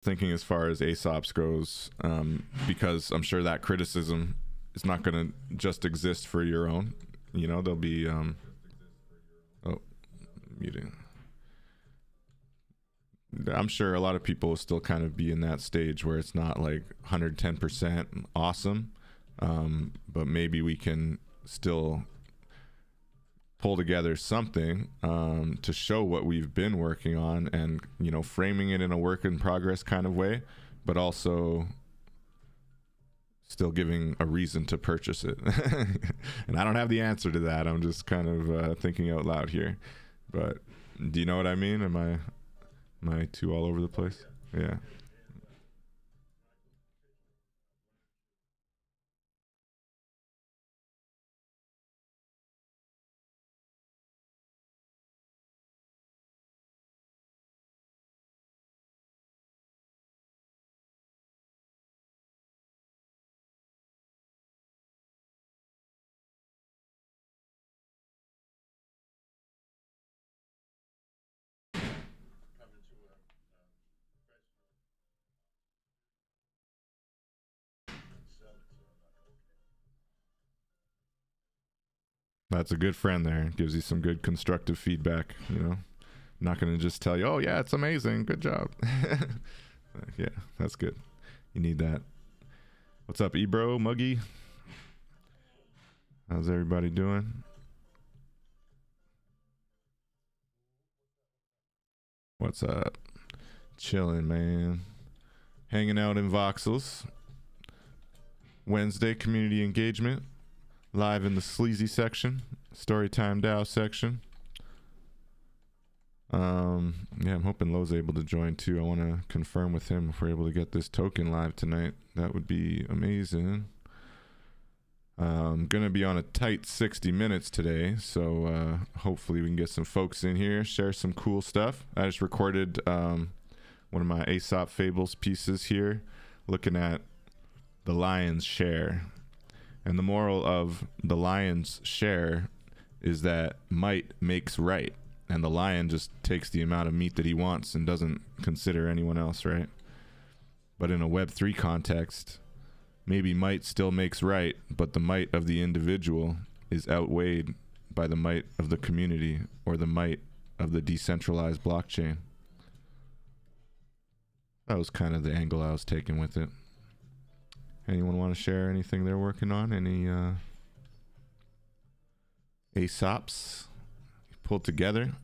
thinking as far as ASOPs goes, because I'm sure that criticism is not going to just exist for your own. You know, there'll be oh, muting. I'm sure a lot of people will still kind of be in that stage where it's not like 110% awesome, but maybe we can still pull together something to show what we've been working on, and you know, framing it in a work in progress kind of way, but also still giving a reason to purchase it. And I don't have the answer to that. I'm just kind of thinking out loud here, but do you know what I mean? Am I too all over the place? Yeah. That's a good friend there. Gives you some good constructive feedback, you know. Not going to just tell you, oh, yeah, it's amazing. Good job. Yeah, that's good. You need that. What's up, Ebro, Muggy? How's everybody doing? What's up? Chilling, man. Hanging out in Voxels. Wednesday community engagement. Live in the sleazy section. Storytime DAO section. Yeah, I'm hoping Lo's able to join too. I want to confirm with him if we're able to get this token live tonight. That would be amazing. Gonna be on a tight 60 minutes today, so hopefully we can get some folks in here, share some cool stuff. I just recorded one of my Aesop Fables pieces here, looking at the lion's share. And the moral of the lion's share is that might makes right. And the lion just takes the amount of meat that he wants and doesn't consider anyone else, right? But in a Web3 context, maybe might still makes right, but the might of the individual is outweighed by the might of the community or the might of the decentralized blockchain. That was kind of the angle I was taking with it. Anyone want to share anything they're working on? Any ASOPs pulled together?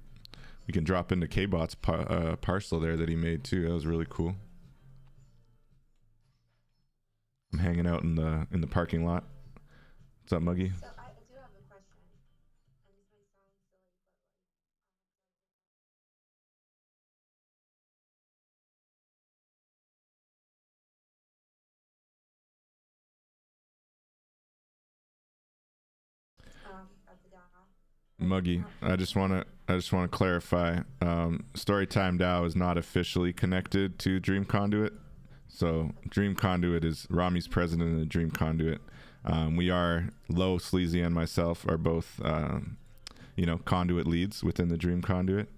We can drop into K-Bot's parcel there that he made too. That was really cool. I'm hanging out in the parking lot. What's up, Muggy? So I do have a question, and this might sound silly, but of the DAO. Muggy, I just want to clarify. Storytime DAO is not officially connected to Dream Conduit. So Dream Conduit is Rami's president of the Dream Conduit. We are Lo, Sleazy, and myself are both, conduit leads within the Dream Conduit.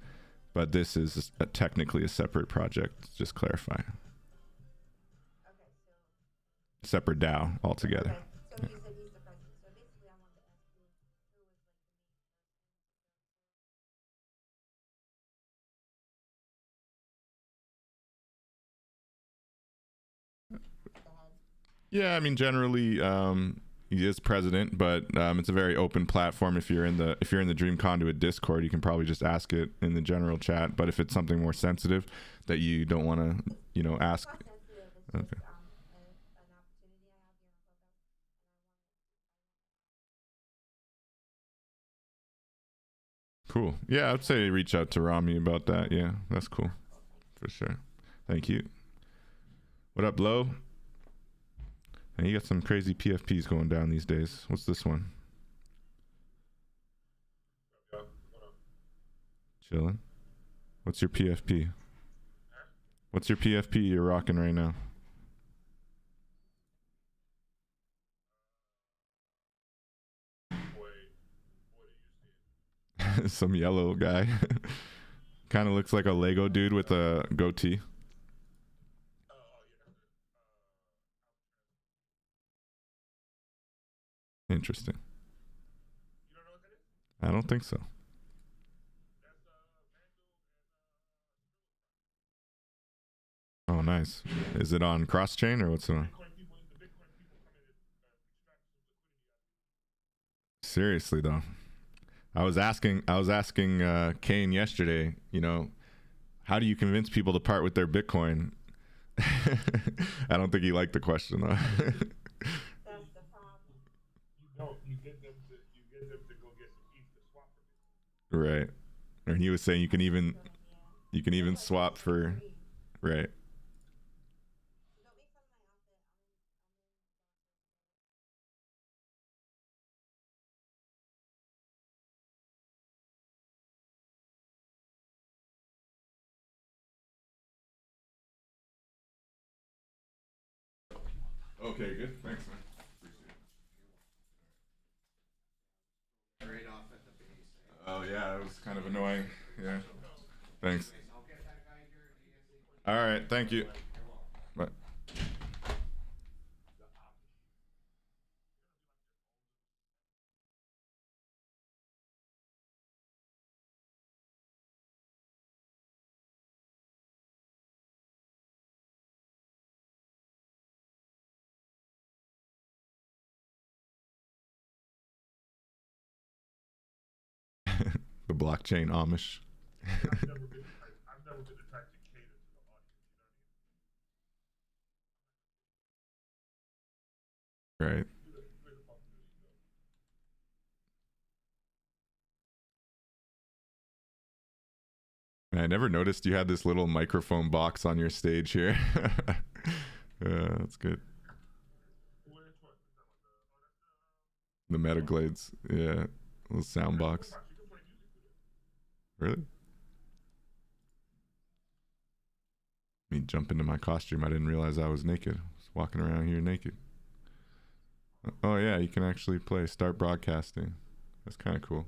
But this is technically a separate project. Just clarifying. Okay, so Separate DAO altogether. okay, so you said he's the president. So basically, I wanted to ask you, who was like the main person? The head. Yeah, I mean, generally, he is president, but it's a very open platform. If you're in the Dream Conduit Discord, you can probably just ask it in the general chat. But if it's something more sensitive that you don't want to, ask, It's not sensitive. It's okay, just an opportunity I have here on cool. Yeah, I'd say reach out to Rami about that. Yeah, that's cool for sure. Thank you. What up, Lo? And you got some crazy PFPs going down these days. What's this one? Chilling. What's your PFP? What's your PFP you're rocking right now? Some yellow guy. Kind of looks like a Lego dude with a goatee. Interesting. I don't think so. Oh, nice. Is it on cross chain or what's it on? Seriously though, I was asking Kane yesterday. How do you convince people to part with their Bitcoin? I don't think he liked the question though. That's the problem. Right. And he was saying Yeah. you can even Like swap it's for free. right. Don't make fun of my outfit. Okay, good. Thanks, man. Oh yeah, it was kind of annoying. Yeah. Thanks. All right. Thank you. Bye. The blockchain Amish. Right. I never noticed you had this little microphone box on your stage here. Yeah, that's good. The Metaglades. Yeah. Little sound box. Really? Me jump into my costume. I didn't realize I was naked. I was walking around here naked. Oh yeah, you can actually play start broadcasting. That's kind of cool.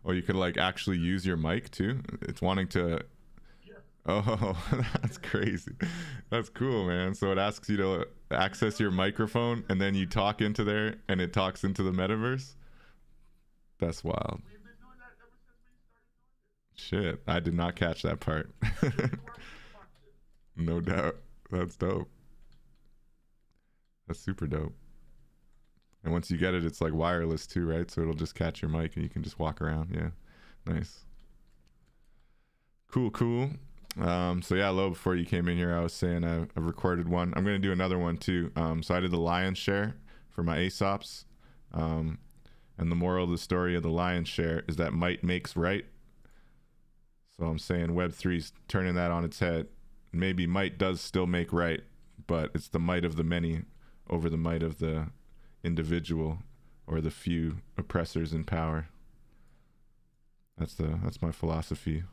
Oh, you could like actually use your mic too. It's wanting to. Oh, that's crazy. That's cool, man. So it asks you to access your microphone, and then you talk into there, and it talks into the metaverse. That's wild. Shit, I did not catch that part. No doubt. That's dope. That's super dope. And once you get it, it's like wireless too, right? So it'll just catch your mic and you can just walk around. Yeah. Nice. Cool, cool. So yeah, low before you came in here, I was saying I've recorded one. I'm gonna do another one too. So I did the lion's share for my ASOPs. And the moral of the story of the lion's share is that might makes right. So I'm saying Web3's turning that on its head. Maybe might does still make right, but it's the might of the many over the might of the individual or the few oppressors in power. That's my philosophy,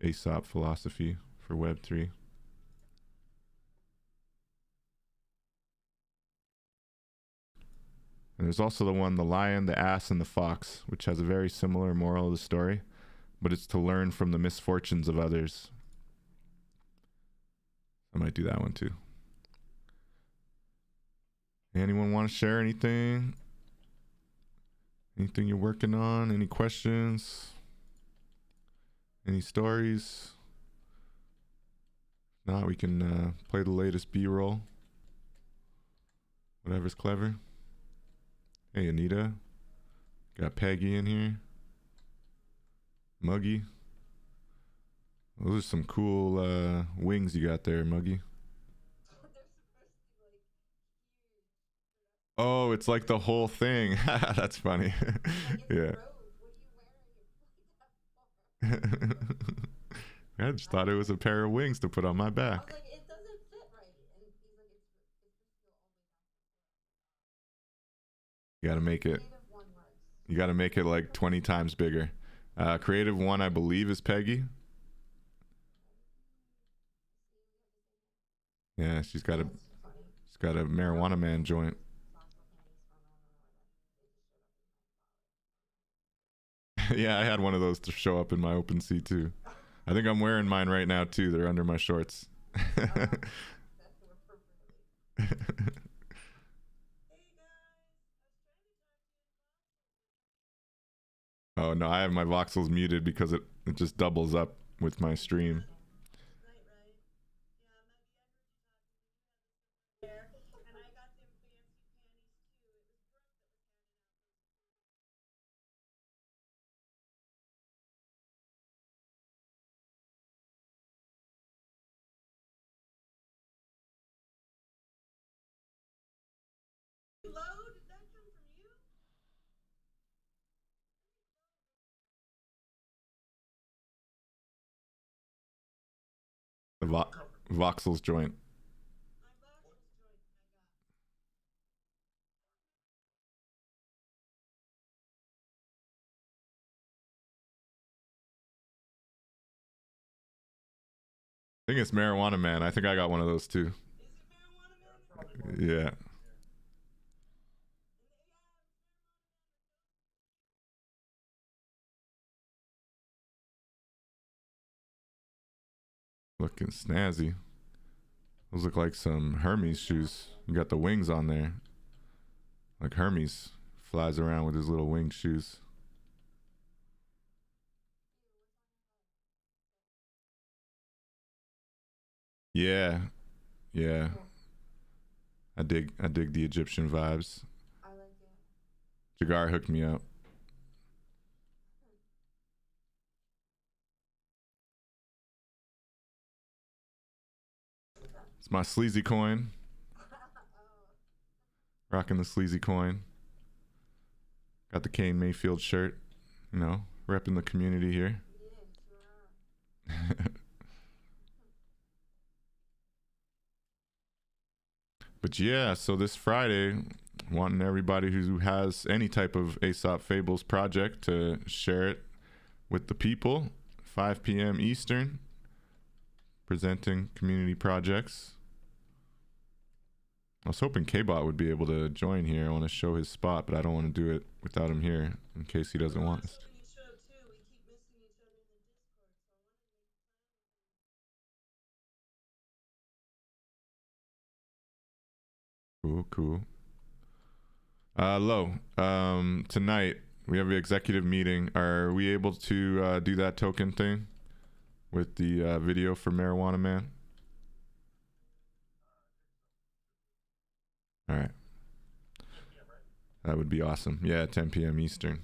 ASOP philosophy for Web3. And there's also the one, the lion, the ass, and the fox, which has a very similar moral of the story, but it's to learn from the misfortunes of others. I might do that one too. Anyone want to share anything? Anything you're working on? Any questions? Any stories? If not, we can play the latest B-roll. Whatever's clever. Hey, Anita. Got Peggy in here. Muggy. Those are some cool wings you got there, Muggy. They're supposed to be like huge. Oh, it's like the whole thing. That's funny. Like it's Yeah. a robe. What are you wearing it like that for? I just thought it was a pair of wings to put on my I was back. like, it doesn't fit right. And he's like, it's supposed to go all the way down. You gotta make it. Creative one works. You gotta make it like 20 times bigger. Creative one, I believe, is Peggy. Yeah, Funny. she's got a marijuana man joint. Yeah, I had one of those to show up in my OpenSea too. I think I'm wearing mine right now too. They're under my shorts. Oh no, I have my Voxels muted because it just doubles up with my stream. The Voxels joint. I think it's Marijuana Man. I think I got one of those too. Yeah. Looking snazzy. Those look like some Hermes shoes. You got the wings on there. Like Hermes flies around with his little wing shoes. Yeah. Yeah. I dig the Egyptian vibes. I like it. Jagar hooked me up. It's my sleazy coin. Rocking the sleazy coin. Got the Kane Mayfield shirt. You know, repping the community here. But yeah, so this Friday, wanting everybody who has any type of Aesop Fables project to share it with the people. 5 p.m. Eastern. Presenting community projects. I was hoping K-Bot would be able to join here. I want to show his spot, but I don't want to do it without him here in case he doesn't want us to. Cool, cool. Lo, tonight we have an executive meeting. Are we able to do that token thing with the video for Marijuana Man? All right. That would be awesome. Yeah, 10 p.m. Eastern.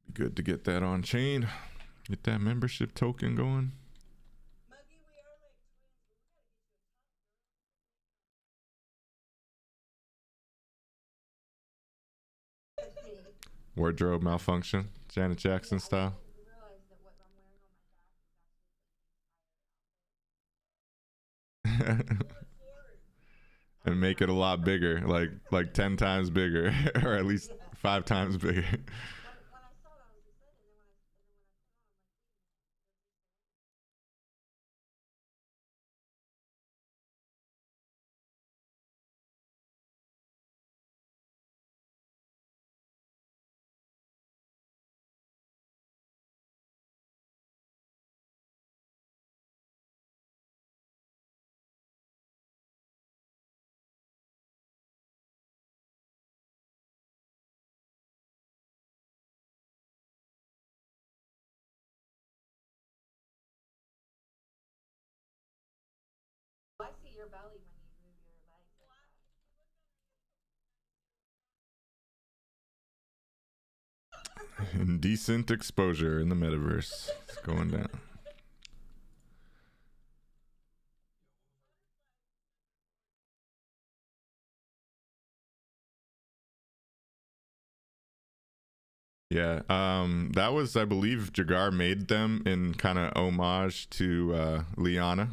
Be good to get that on chain. Get that membership token going. Wardrobe malfunction, Janet Jackson style. And make it a lot bigger, like 10 times bigger, or at least 5 times bigger. I see your belly when you move your legs like that. Indecent exposure in the metaverse. It's going down. Yeah, that was, I believe, Jagar made them in kind of homage to Liana.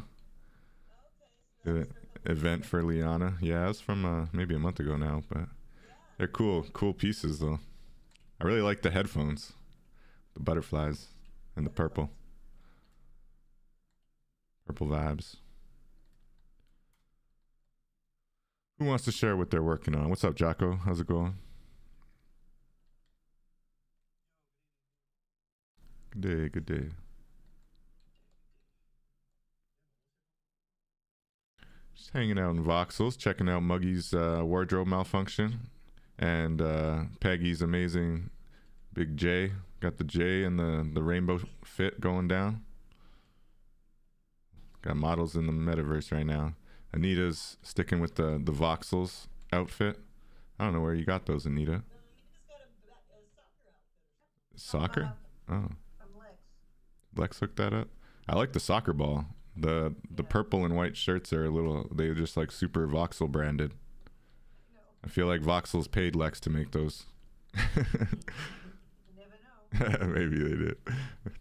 The event for Liana. Yeah, it was from maybe a month ago now, but they're cool pieces though. I really like the headphones, the butterflies, and the purple vibes. Who wants to share what they're working on? What's up, Jocko? How's it going? Good day. Just hanging out in Voxels, checking out Muggy's wardrobe malfunction. And Peggy's amazing big J. Got the J and the rainbow fit going down. Got models in the metaverse right now. Anita's sticking with the Voxels outfit. I don't know where you got those, Anita. Soccer? Oh, From Lex. Lex hooked that up. I like the soccer ball. The purple and white shirts are a little. They just like super Voxel branded. No, I feel like Voxels paid Lex to make those. you never know. Maybe they did.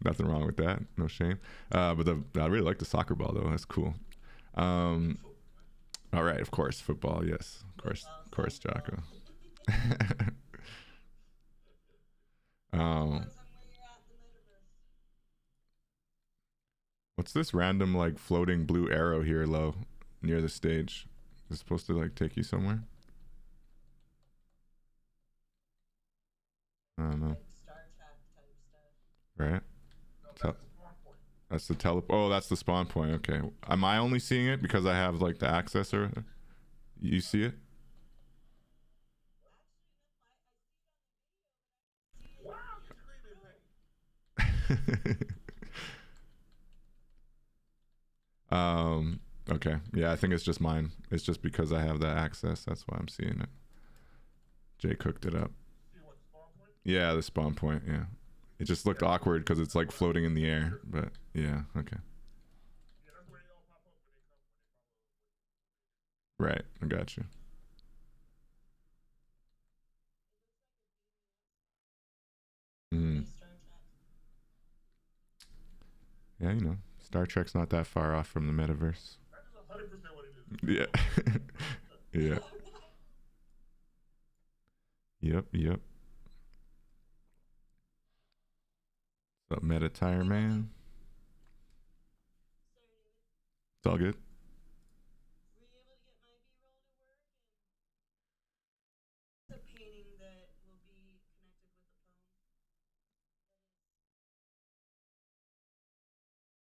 Nothing wrong with that. No shame. But I really like the soccer ball though. That's cool. All right, of course, football. Yes, of course, Jocko. um, what's this random like floating blue arrow here low near the stage? Is it supposed to like take you somewhere? I don't know. Right? Tel- that's the tele. Oh, that's the spawn point. Okay. Am I only seeing it because I have like the access or? You see it? um. Okay. Yeah, I think it's just mine. It's just because I have that access. That's why I'm seeing it. Jay cooked it up. Yeah, the spawn point. Yeah. It just looked awkward because it's like floating in the air. But yeah. Okay. Right. I got you. Mm. Yeah, you know, Star Trek's not that far off from the metaverse. Yeah. Yeah. Yep. Yep. What's up, Meta Tire Man? It's all good.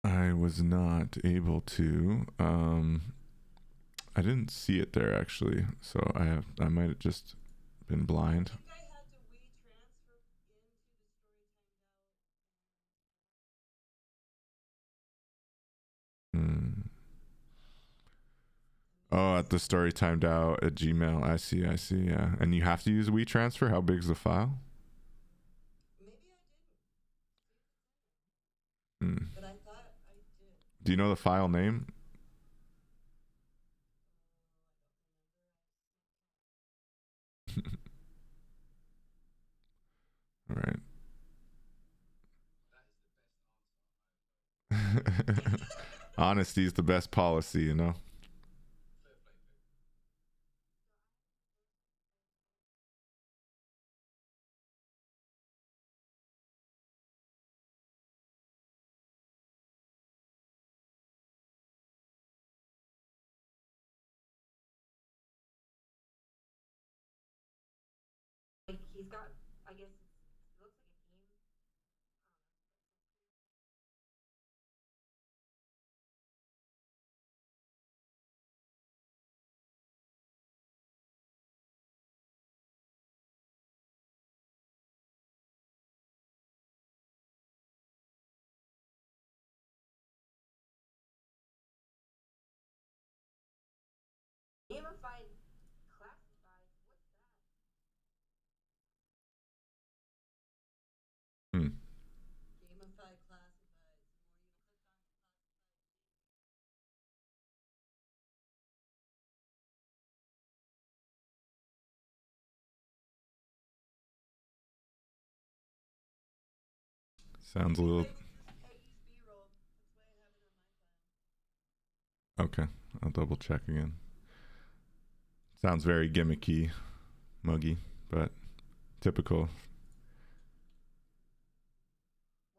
I was not able to. I didn't see it there actually, so I might have just been blind. Hmm. Oh, at the story timed out at Gmail. I see. I see. Yeah, and you have to use WeTransfer. How big's the file? Hmm. Do you know the file name? All right. Honesty is the best policy, you know. Like he's got, I guess it looks like a theme. Gamified classifieds. What's that? Hmm. Gamified classifieds. Sounds a little. Okay, I'll double check again. Sounds very gimmicky, muggy, but typical.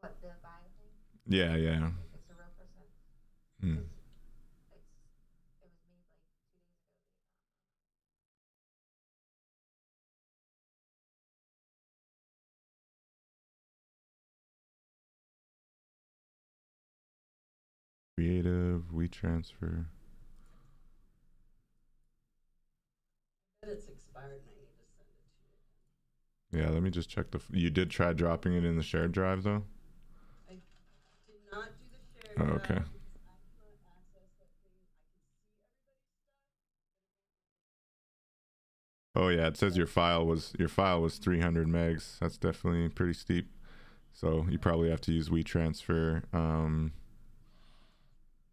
What the vibe thing? Yeah, yeah. It's a real person. Hmm. It was made like 2 days ago. Creative, WeTransfer. It's expired and I need to send it to you. Yeah, let me just check you did try dropping it in the shared drive though? I did not do the shared Oh, drive okay. because I cannot access that thing. I can see everybody's stuff, Oh yeah, it says your file was 300 megs. That's definitely pretty steep. So you probably have to use WeTransfer.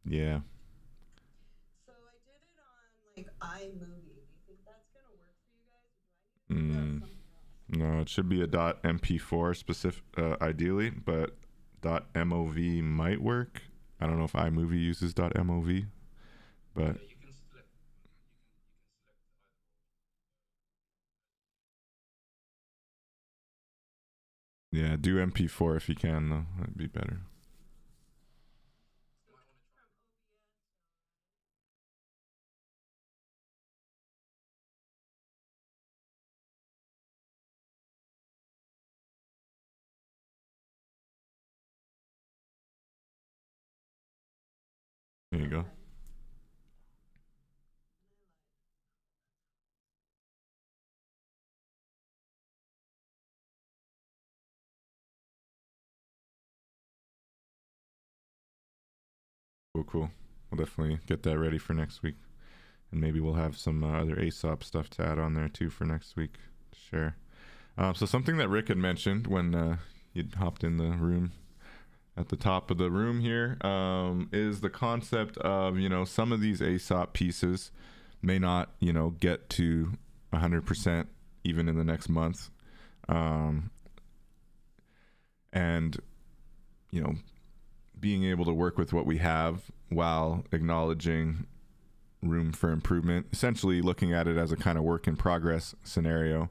Yeah. so I did it on like iMovie. Do you think that's gonna work for you guys, or do I need to figure out Mm, something else? no, it should be a .mp4 specific, ideally, but .mov might work. I don't know if iMovie uses .mov, but yeah, do MP4 if you can though. That'd be better. There you go. Okay. Cool, cool. We'll definitely get that ready for next week, and maybe we'll have some other ASOP stuff to add on there too for next week to share. So something that Rick had mentioned when you'd hopped in the room at the top of the room here, is the concept of, some of these ASOP pieces may not, get to 100% even in the next month. And, you know, being able to work with what we have while acknowledging room for improvement, essentially looking at it as a kind of work in progress scenario.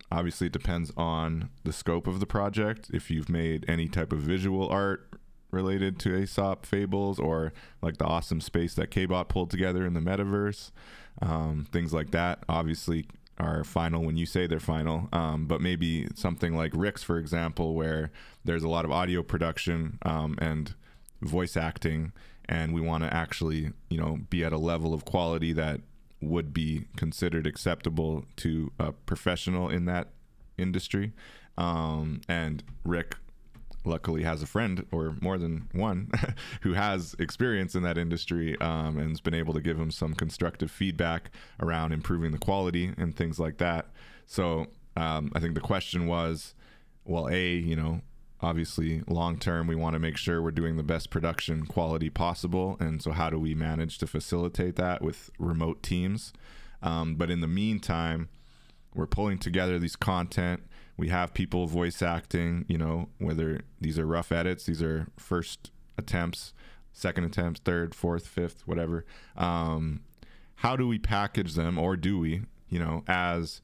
Obviously, it depends on the scope of the project. If you've made any type of visual art related to Aesop Fables, or like the awesome space that Kbot pulled together in the metaverse, things like that, obviously are final when you say they're final. But maybe something like Rick's, for example, where there's a lot of audio production and voice acting, and we want to actually, be at a level of quality that would be considered acceptable to a professional in that industry. And Rick luckily has a friend, or more than one, who has experience in that industry, and has been able to give him some constructive feedback around improving the quality and things like that. So I think the question was, well, obviously long term we want to make sure we're doing the best production quality possible, and so how do we manage to facilitate that with remote teams? But in the meantime, we're pulling together these content. We have people voice acting, whether these are rough edits, these are first attempts, second attempts, third, fourth, fifth, whatever. How do we package them, or do we, as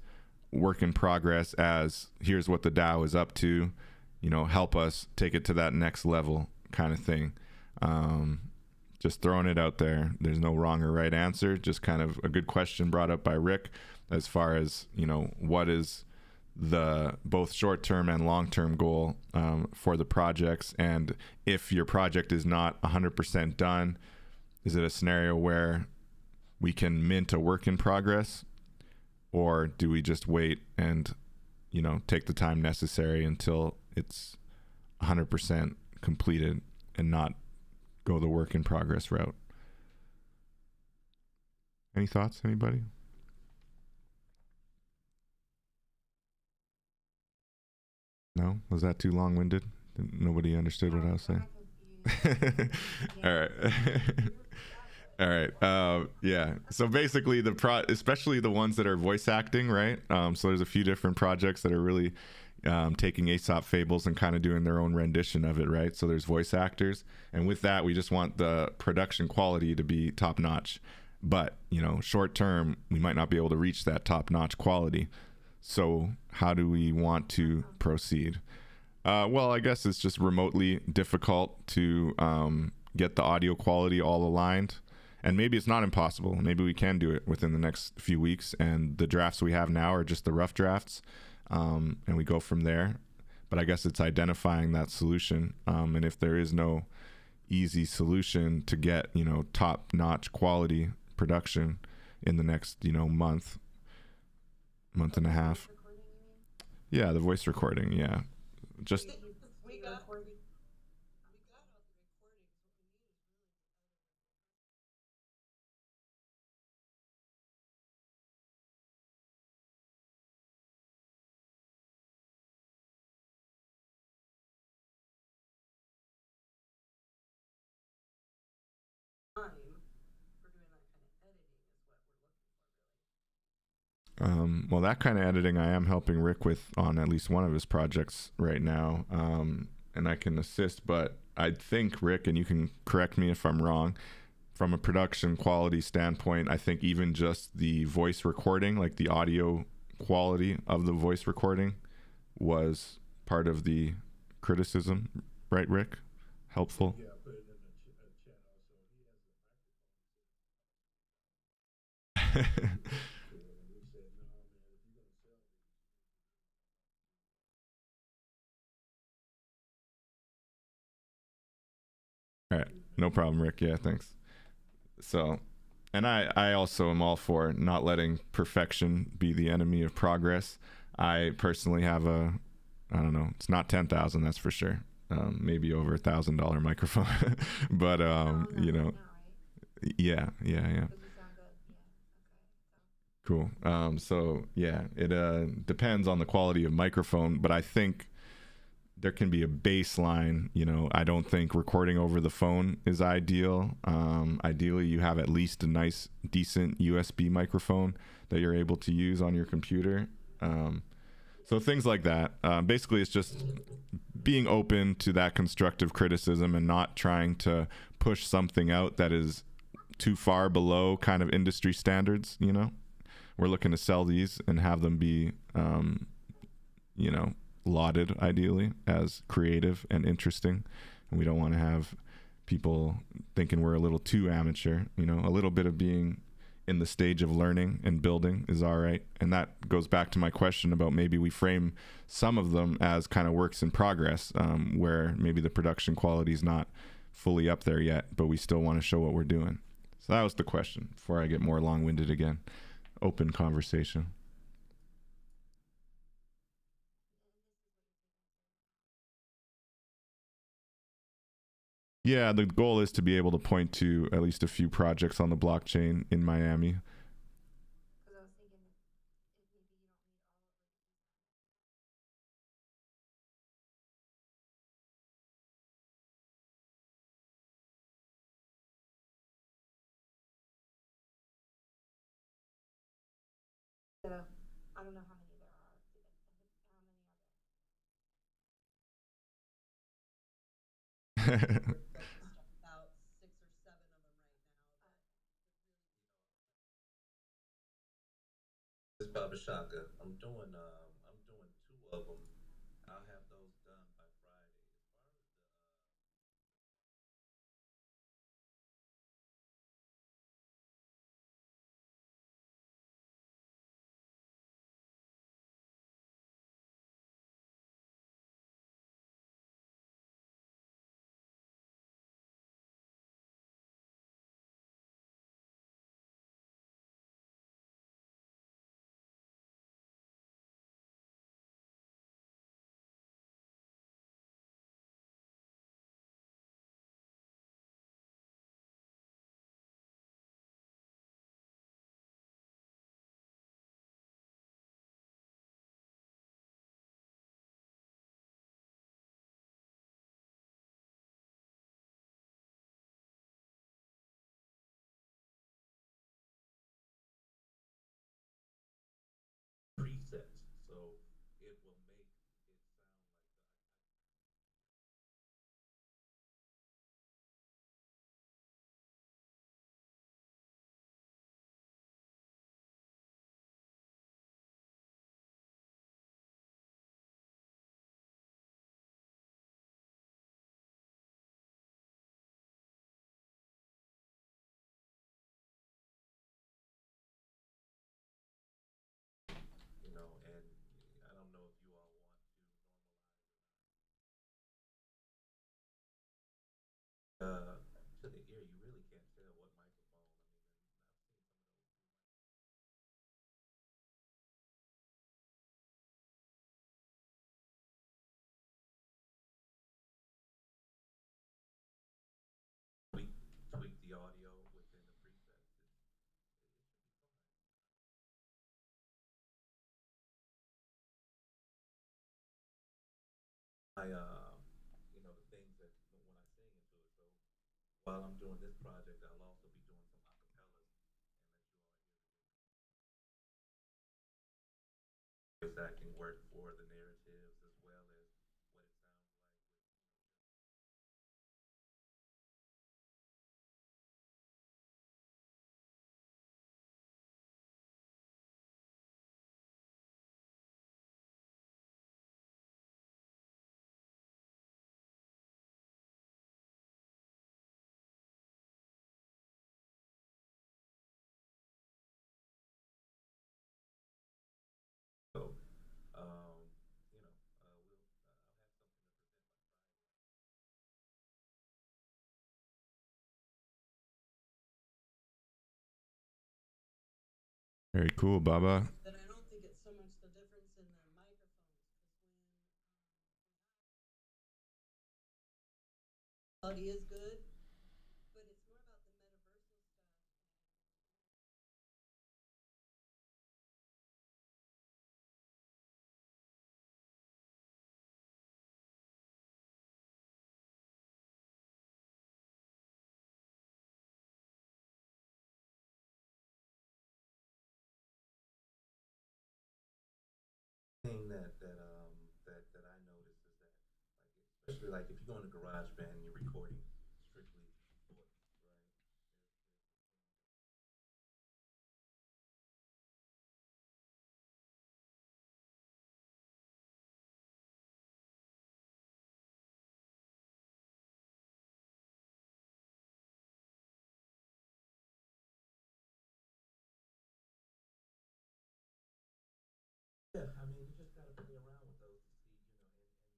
work in progress, as here's what the DAO is up to, help us take it to that next level kind of thing. Just throwing it out there. There's no wrong or right answer, just kind of a good question brought up by Rick as far as, what is the both short-term and long-term goal for the projects. And if your project is not 100% done, is it a scenario where we can mint a work in progress, or do we just wait and, take the time necessary until it's 100% completed and not go the work in progress route? Any thoughts, anybody? No? Was that too long-winded? Nobody understood what I was saying? All right. All right. Yeah. So basically, especially the ones that are voice acting, right? So there's a few different projects that are really taking Aesop Fables and kind of doing their own rendition of it, right? So there's voice actors, and with that, we just want the production quality to be top notch. But short term, we might not be able to reach that top notch quality. So how do we want to proceed? Well, I guess it's just remotely difficult to get the audio quality all aligned. And maybe it's not impossible. Maybe we can do it within the next few weeks. And the drafts we have now are just the rough drafts. And we go from there. But I guess it's identifying that solution. And if there is no easy solution to get, top-notch quality production in the next, month and a half. Yeah, the voice recording. Yeah, just So you We you got record. we got all the recordings. What we need is really time for doing that kind of editing is what we're looking for, really. well, that kind of editing I am helping Rick with on at least one of his projects right now, and I can assist. But I think Rick, and you can correct me if I'm wrong, from a production quality standpoint, I think even just the voice recording, like the audio quality of the voice recording, was part of the criticism, right, Rick? Helpful. Yeah, put it in the chat also. He has a microphone to it, and we said, no, man, if you're gonna sell these, All right, no problem, Rick. Yeah, thanks. So, and I also am all for not letting perfection be the enemy of progress. I personally have a, I don't know, it's not 10,000, that's for sure. Maybe over $1,000 microphone, but No, no, you right know, now, right? yeah, yeah, yeah. Because you sound good. Yeah. Okay. Cool. So yeah, it depends on the quality of microphone, but I think there can be a baseline. You know, I don't think recording over the phone is ideal. Ideally, you have at least a nice, decent USB microphone that you're able to use on your computer. So things like that. Basically, it's just being open to that constructive criticism and not trying to push something out that is too far below kind of industry standards. You know, we're looking to sell these and have them be, you know, lauded ideally as creative and interesting, and we don't want to have people thinking we're a little too amateur. You know, a little bit of being in the stage of learning and building is all right. And that goes back to my question about maybe we frame some of them as kind of works in progress, where maybe the production quality is not fully up there yet, but we still want to show what we're doing. So that was the question before I get more long-winded again. Open conversation. Yeah, the goal is to be able to point to at least a few projects on the blockchain in Miami. Because I was thinking if maybe you don't need all of it. I don't know how many there are. How many are About 6 or 7 of them right now. this Baba Shaka. I'm doing two of them. I'll have those done by Friday. Presets, so it will make it sound and I don't know if you all want to to the ear. You really can't tell what microphone. I the things that when I sing into it. So while I'm doing this project, I'll also be doing some acapellas and let you all hear voice acting work for the narratives as well as what it sounds like. So, um, Very cool, Baba. But I don't think it's so much the difference in the microphones because when quality is good, but it's more about the metaversal stuff. thing that I notice is that especially like if you go in a garage band and you're recording strictly voice, right? Yeah, I mean, you just got to play around with those to see, and not just listen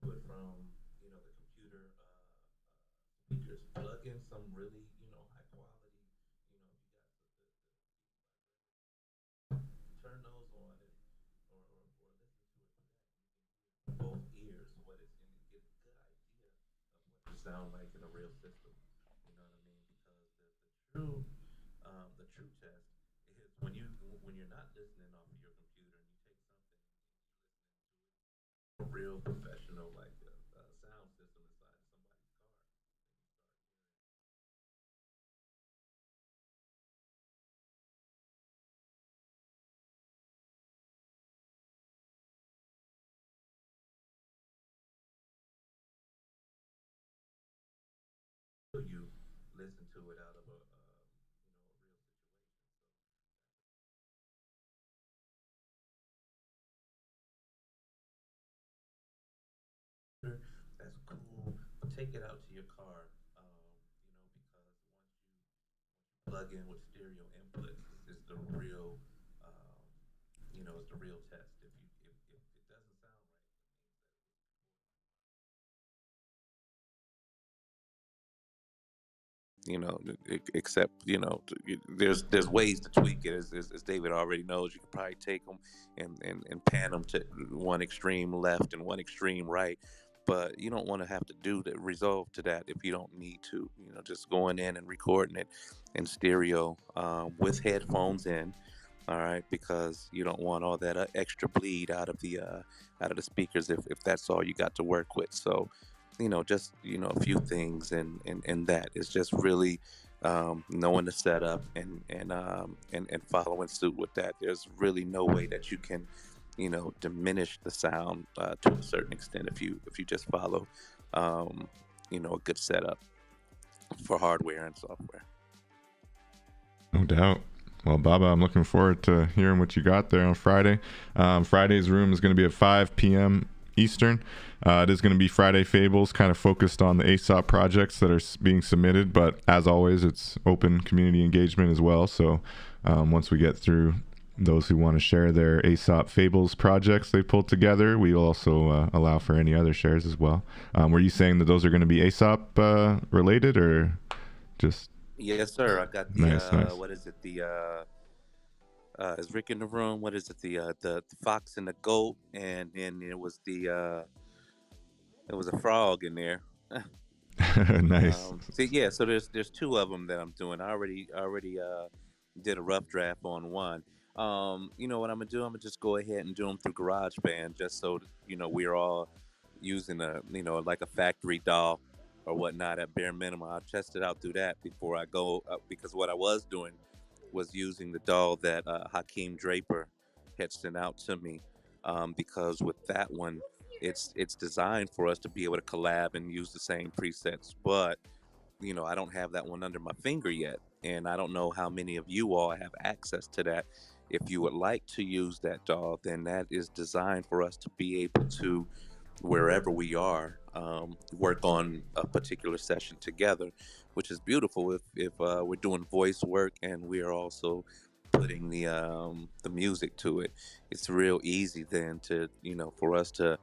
to it from, the computer speakers. Plug in some really, high quality, if you got turn those on or listen to it through that. And you can hear both ears what it's and get a good idea of what it sound like in a real system. You know what I mean? Because the true test is when you're not listening off of your computer and you take something a real professional like a sound system inside of somebody's car. You listen to it out of a real situation. That's cool. Take it out to your car, because once you plug in with stereo inputs, it's the real, it's the real test. If it doesn't sound right, except there's ways to tweak it as David already knows. You can probably take them and pan them to one extreme left and one extreme right, but you don't want to have to do the resolve to that if you don't need to. Just going in and recording it in stereo with headphones in. All right, because you don't want all that extra bleed out of the speakers if that's all you got to work with. So just a few things, and that is just really knowing the setup and following suit with that. There's really no way that you can diminish the sound to a certain extent if you just follow a good setup for hardware and software. No doubt. Well, Baba, I'm looking forward to hearing what you got there on Friday. Friday's room is going to be at 5 p.m. Eastern. It is going to be Friday Fables, kind of focused on the ASOP projects that are being submitted, but as always, it's open community engagement as well. So once we get through those who want to share their ASOP Fables projects they pulled together, we will also allow for any other shares as well. Were you saying that those are going to be ASOP related or just... Yes, sir. I got the Nice. what is it? The is Rick in the room? What is it? The fox and the goat, and then it was a frog in there. Nice. See, yeah. So there's two of them that I'm doing. I already did a rough draft on one. You know what I'm gonna do? I'm gonna just go ahead and do them through GarageBand, just so we're all using a like a factory doll or whatnot at bare minimum. I'll test it out through that before I go because what I was doing was using the doll that Hakeem Draper had sent out to me because with that one it's designed for us to be able to collab and use the same presets, but I don't have that one under my finger yet. And I don't know how many of you all have access to that. If you would like to use that doll, then that is designed for us to be able to, wherever we are, work on a particular session together, which is beautiful if we're doing voice work and we are also putting the music to it. It's real easy then to for us to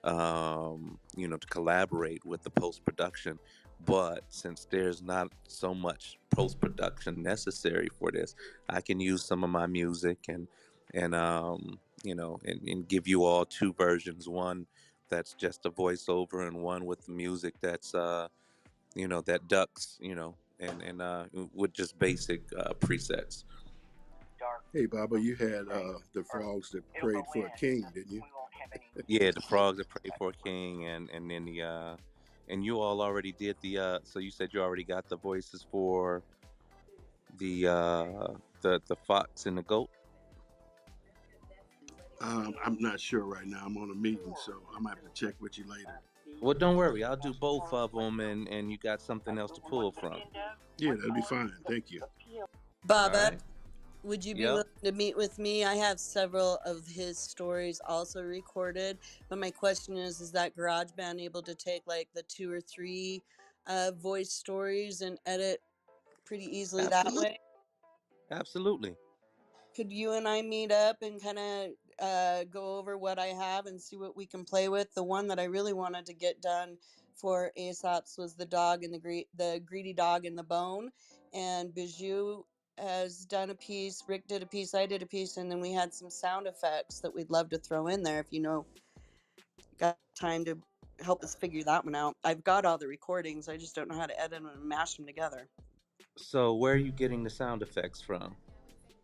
to collaborate with the post production. But since there's not so much post production necessary for this, I can use some of my music and give you all two versions. One that's just a voiceover, and one with the music that's that ducks, and with just basic presets. Hey, Baba, you had the frogs that prayed for a king, didn't you? Yeah, the frogs that pray for a king, and then and you all already did so you said you already got the voices for the fox and the goat. I'm not sure right now. I'm on a meeting, so I'm gonna have to check with you later. Well, don't worry, I'll do both of them, and you got something else to pull from. Yeah, that'll be fine. Thank you. All Baba, right. would you be Yep. willing to meet with me? I have several of his stories also recorded, but my question is that GarageBand able to take like the 2 or 3 voice stories and edit pretty easily that Absolutely. way? Absolutely. Could you and I meet up and kind of go over what I have and see what we can play with? The one that I really wanted to get done for Aesop's was the dog and the greedy dog and the bone, and Bijou has done a piece. Rick did a piece. I did a piece, and then we had some sound effects that we'd love to throw in there if got time to help us figure that one out. I've got all the recordings. I just don't know how to edit them and mash them together. So where are you getting the sound effects from?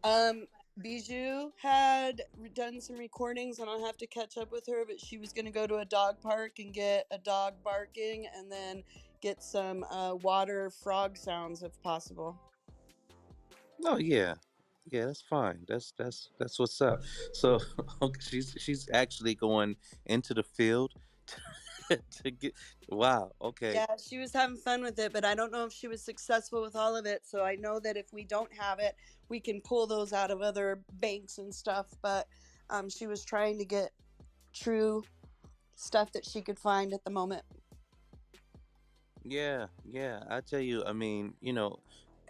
Um, Bijou had done some recordings, and I'll have to catch up with her. But she was going to go to a dog park and get a dog barking, and then get some water frog sounds if possible. Oh yeah, yeah, that's fine. That's what's up. So okay, she's actually going into the field to get. Wow. Okay. Yeah, she was having fun with it, but I don't know if she was successful with all of it. So I know that if we don't have it, we can pull those out of other banks and stuff. But she was trying to get true stuff that she could find at the moment. Yeah, yeah. I tell you, I mean,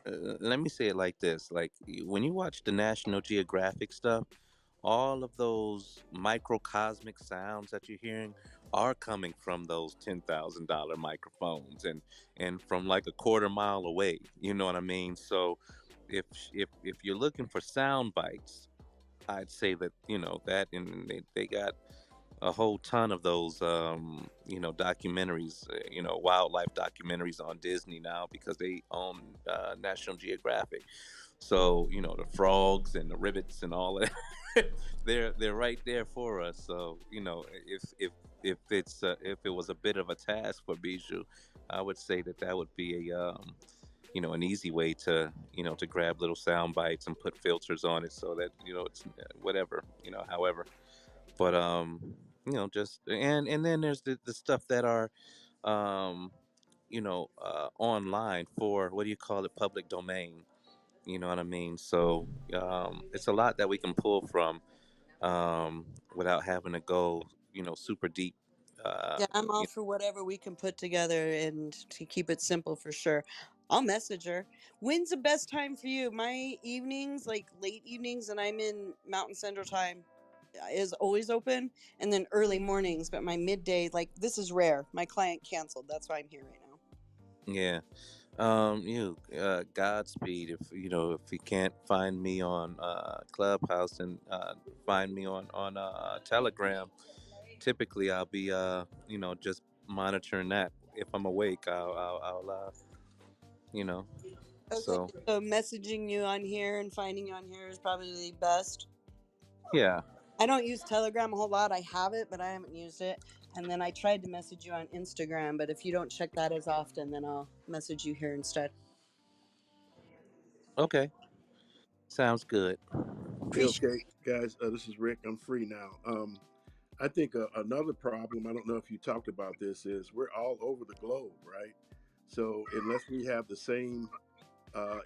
let me say it like this: like when you watch the National Geographic stuff, all of those microcosmic sounds that you're hearing are coming from those $10,000 microphones and from like a quarter mile away. You know what I mean? So if you're looking for sound bites, I'd say that that, and they got a whole ton of those documentaries, wildlife documentaries on Disney now because they own National Geographic. So the frogs and the rivets and all that, they're right there for us. So if it was a bit of a task for Bijou, I would say that would be a an easy way to grab little sound bites and put filters on it so that it's whatever, however. But just and then there's the stuff that are um online for, what do you call it, public domain. You know what I mean? So it's a lot that we can pull from without having to go super deep. Yeah, I'm all You for whatever we can put together and to keep it simple for sure. I'll message her. When's the best time for you? My evenings, like late evenings, and I'm in Mountain Central Time, is always open, and then early mornings. But my midday, like this is rare. My client canceled. That's why I'm here right now. yeah. Godspeed. If if you can't find me on Clubhouse, and find me on Telegram. Typically, I'll be just monitoring that. If I'm awake, I'll you know. Okay, So so messaging you on here and finding you on here is probably best. yeah, I don't use Telegram a whole lot. I have it, but I haven't used it. And then I tried to message you on Instagram, but if you don't check that as often, then I'll message you here instead. Okay, sounds good. Yeah, Appreciate. okay, guys. This is Rick. I'm free now. I think another problem, I don't know if you talked about this, is we're all over the globe, right? So unless we have the same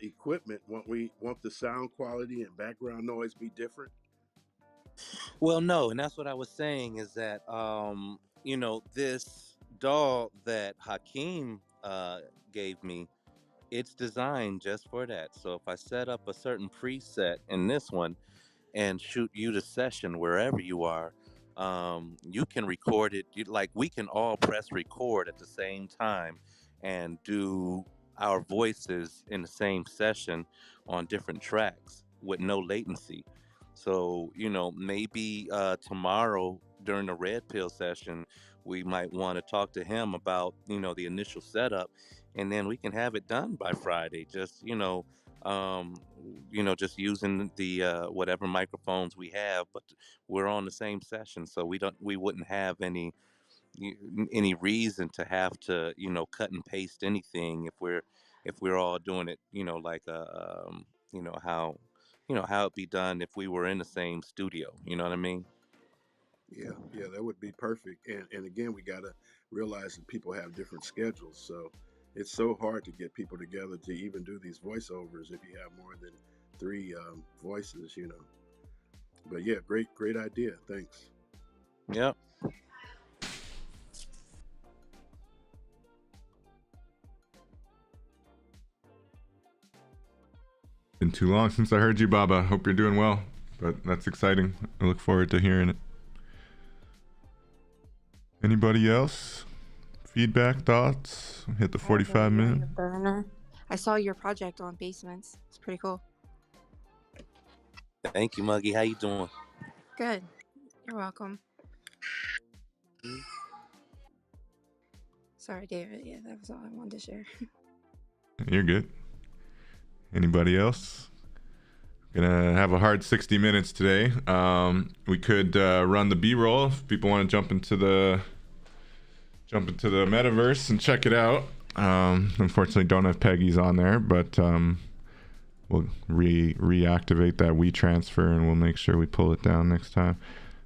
equipment, want the sound quality and background noise be different? Well, no, and that's what I was saying is that this doll that Hakeem gave me, it's designed just for that. So if I set up a certain preset in this one and shoot you the session wherever you are, you can record it. Like we can all press record at the same time and do our voices in the same session on different tracks with no latency. So, maybe tomorrow during the red pill session, we might want to talk to him about, the initial setup, and then we can have it done by Friday. Just, um, just using the whatever microphones we have, but we're on the same session, so we wouldn't have any reason to have to cut and paste anything if we're all doing it like you know how how it'd be done if we were in the same studio. You know what I mean? Yeah, yeah, that would be perfect. And again, we got to realize that people have different schedules. So it's so hard to get people together to even do these voiceovers if you have more than three voices. But yeah, great idea. Thanks. Yep. Been too long since I heard you, Baba. Hope you're doing well. But that's exciting. I look forward to hearing it. Anybody else? Feedback, thoughts? Hit the 45 minute. Burner. I saw your project on Basements. It's pretty cool. Thank you, Muggy. How you doing? Good. You're welcome. Sorry, David. Yeah, that was all I wanted to share. You're good. Anybody else? Gonna have a hard 60 minutes today. We could run the B-roll if people want to jump into the metaverse and check it out. Unfortunately, don't have Peggy's on there, but we'll reactivate that WeTransfer and we'll make sure we pull it down next time.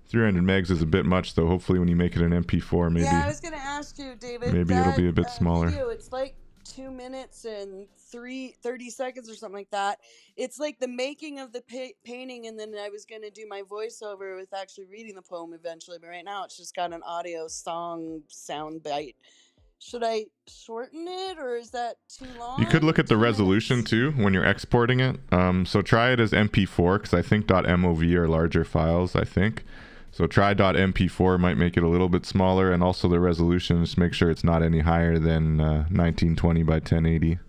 300 megs is a bit much, though. Hopefully, when you make it an MP4, maybe. Yeah, I was gonna ask you, David. Maybe it'll be a bit smaller. Video, it's like 2 minutes and 30 seconds or something like that. It's like the making of the painting, and then I was gonna do my voiceover with actually reading the poem eventually. But right now, it's just got an audio song sound bite. Should I shorten it, or is that too long? You could look at the 2 resolution minutes? too when you're exporting it. So try it as MP4 because I think .mov are larger files. I think. So try .mp4 might make it a little bit smaller, and also the resolution, just make sure it's not any higher than 1920 by 1080.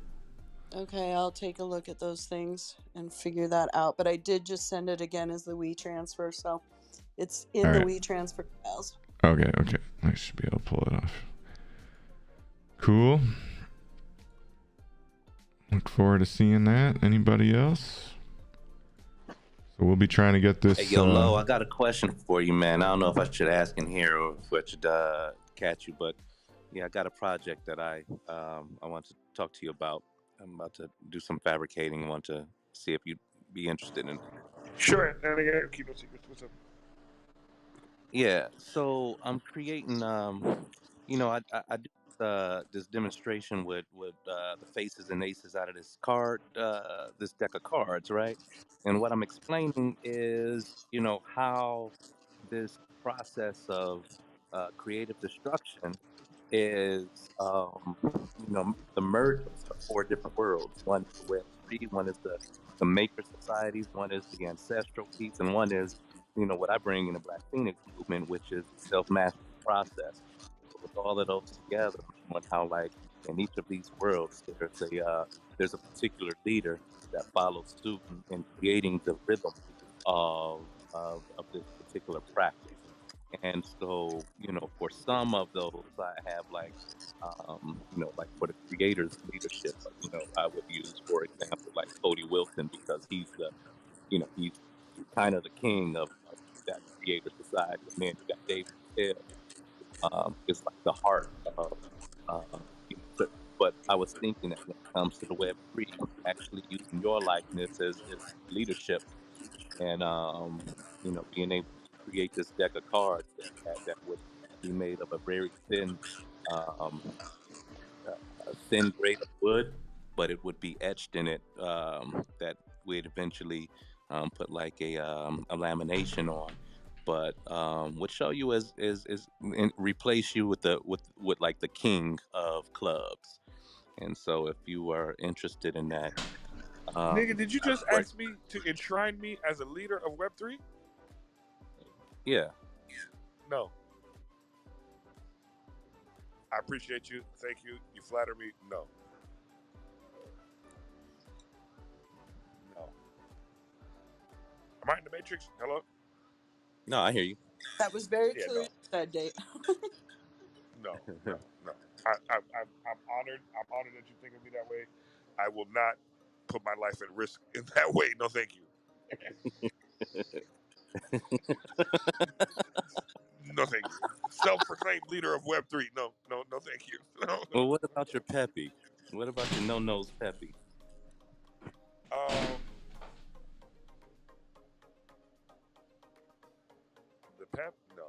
Okay, I'll take a look at those things and figure that out. But I did just send it again as the WeTransfer, so it's in the WeTransfer files. Okay, I should be able to pull it off. Cool. Look forward to seeing that. Anybody else? So we'll be trying to get this. Hey, yo, Lo, I got a question for you, man. I don't know if I should ask in here or if I should catch you, but yeah, I got a project that I want to talk to you about. I'm about to do some fabricating. I want to see if you'd be interested in. Sure, and again, keep it secret. What's up? Yeah, so I'm creating. I do this demonstration with the faces and aces out of this this deck of cards, right? And what I'm explaining is, how this process of creative destruction is, the merge of four different worlds. One is the Web3, one is the maker societies, one is the ancestral piece, and one is, what I bring in the Black Phoenix movement, which is the self-mastery process. So with all of those together, on how, like, in each of these worlds, there's a particular leader that follows suit in creating the rhythm of this particular practice. And so, for some of those, I have like for the creator's leadership, I would use, for example, like Cody Wilson, because he's he's kind of the king of that Creator Society. And then you got David Hill. Is like the heart of but I was thinking that when it comes to the Web3, actually using your likeness as leadership and being able to create this deck of cards that would be made of a very um, thin grade of wood, but it would be etched in it, that we'd eventually put like a lamination on, but would show you as and replace you with with like the king of clubs. And so if you are interested in that, Nigga, did you I just would like, ask me to enshrine me as a leader of Web3? yeah. No. I appreciate you. Thank you. You flatter me. No. No. Am I in the Matrix? Hello? No, I hear you. That was very Yeah, clearly no. said, Dave. No. No. No. I'm honored. I'm honored that you think of me that way. I will not put my life at risk in that way. No, thank you. No, thank you. Self-proclaimed leader of Web3. No, no, no, thank you. No. Well, what about your Peppy? What about your no-nose Peppy? The pep? No.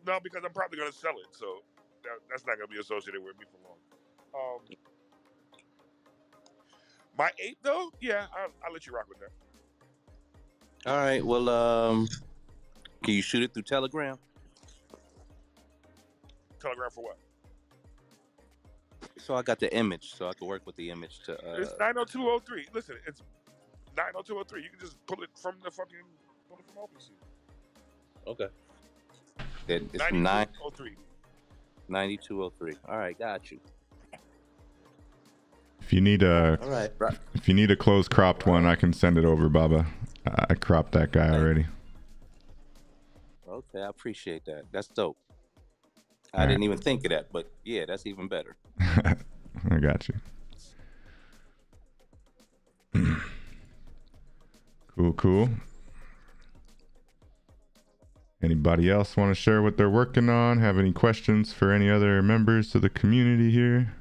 No, because I'm probably gonna sell it, so that's not gonna be associated with me for long. My ape though, yeah, I'll let you rock with that. All right. Well, can you shoot it through Telegram? Telegram for what? So I got the image, so I can work with the image to. It's 90203. Listen, it's 90203. You can just pull it from OpenSea. Okay. It's 9203. 9203. All right, got you. If you need a All right. if you need a close cropped one, I can send it over, Baba. I cropped that guy already. Okay, I appreciate that. That's dope. I didn't even think of that, but yeah, that's even better. I got you. Cool. Anybody else want to share what they're working on? Have any questions for any other members of the community here?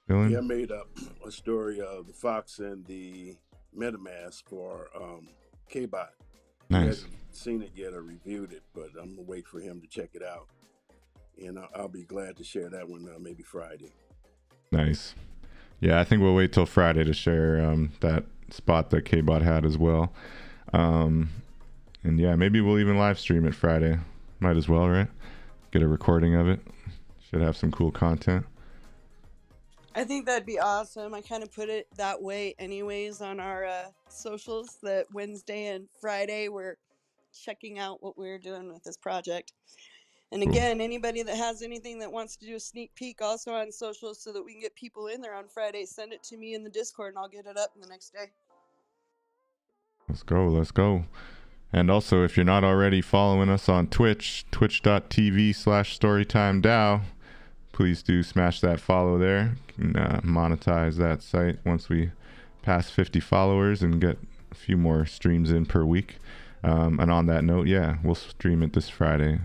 Chilling? Yeah, I made up a story of the Fox and the MetaMask for KBot. He Nice. hasn't seen it yet or reviewed it, but I'm gonna wait for him to check it out, and I'll be glad to share that one maybe Friday. Nice. Yeah, I think we'll wait till Friday to share that spot that KBot had as well. And yeah, maybe we'll even live stream it Friday. Might as well, right? Get a recording of it. Should have some cool content. I think that'd be awesome. I kind of put it that way anyways on our socials, that Wednesday and Friday we're checking out what we're doing with this project. And again, anybody that has anything that wants to do a sneak peek also on socials so that we can get people in there on Friday, send it to me in the Discord and I'll get it up the next day. Let's go. And also, if you're not already following us on Twitch, twitch.tv/StorytimeDAO, please do smash that follow there. Can monetize that site once we pass 50 followers and get a few more streams in per week. And on that note, yeah, we'll stream it this Friday,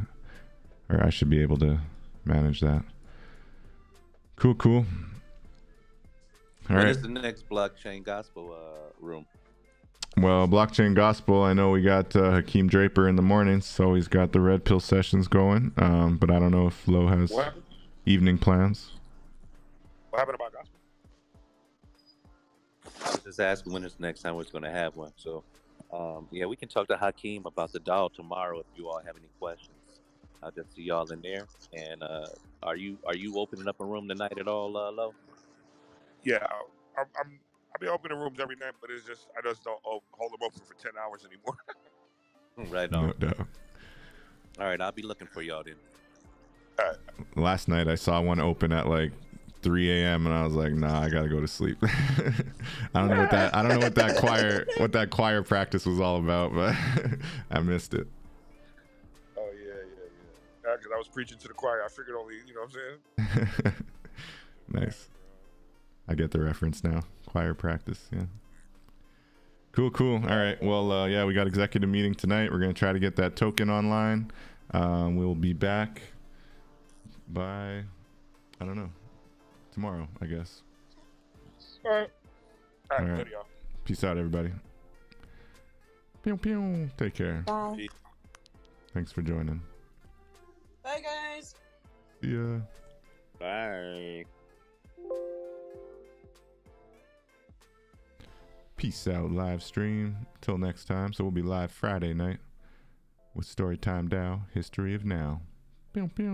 or I should be able to manage that. Cool. All When right. is the next blockchain gospel room? Well, Blockchain Gospel, I know we got Hakeem Draper in the mornings, so he's got the Red Pill sessions going. But I don't know if Lo has evening plans. What happened about gospel? I was just asking when is the next time we're going to have one. So, yeah, we can talk to Hakeem about the doll tomorrow if you all have any questions. I'll just see y'all in there. And are you opening up a room tonight at all, Lo? Yeah, I'll be opening rooms every night, but I just don't hold them open for 10 hours anymore. Right on. No doubt. All right, I'll be looking for y'all then. All right. Last night I saw one open at like 3 a.m. and I was like, nah, I gotta go to sleep. I don't know what that choir practice was all about, but I missed it. Oh yeah. Because I was preaching to the choir. I figured only, you know what I'm saying? Nice. I get the reference now. Choir practice, yeah. Cool. All right. Well, yeah, we got executive meeting tonight. We're gonna try to get that token online. We'll be back by, I don't know, tomorrow, I guess. All right. All right. All right. Later, y'all. Peace out, everybody. Pew pew. Take care. Bye. Thanks for joining. Bye, guys. See ya. Bye. Peace out, live stream. Till next time. So we'll be live Friday night with Storytime Dow, History of Now. Pew pew.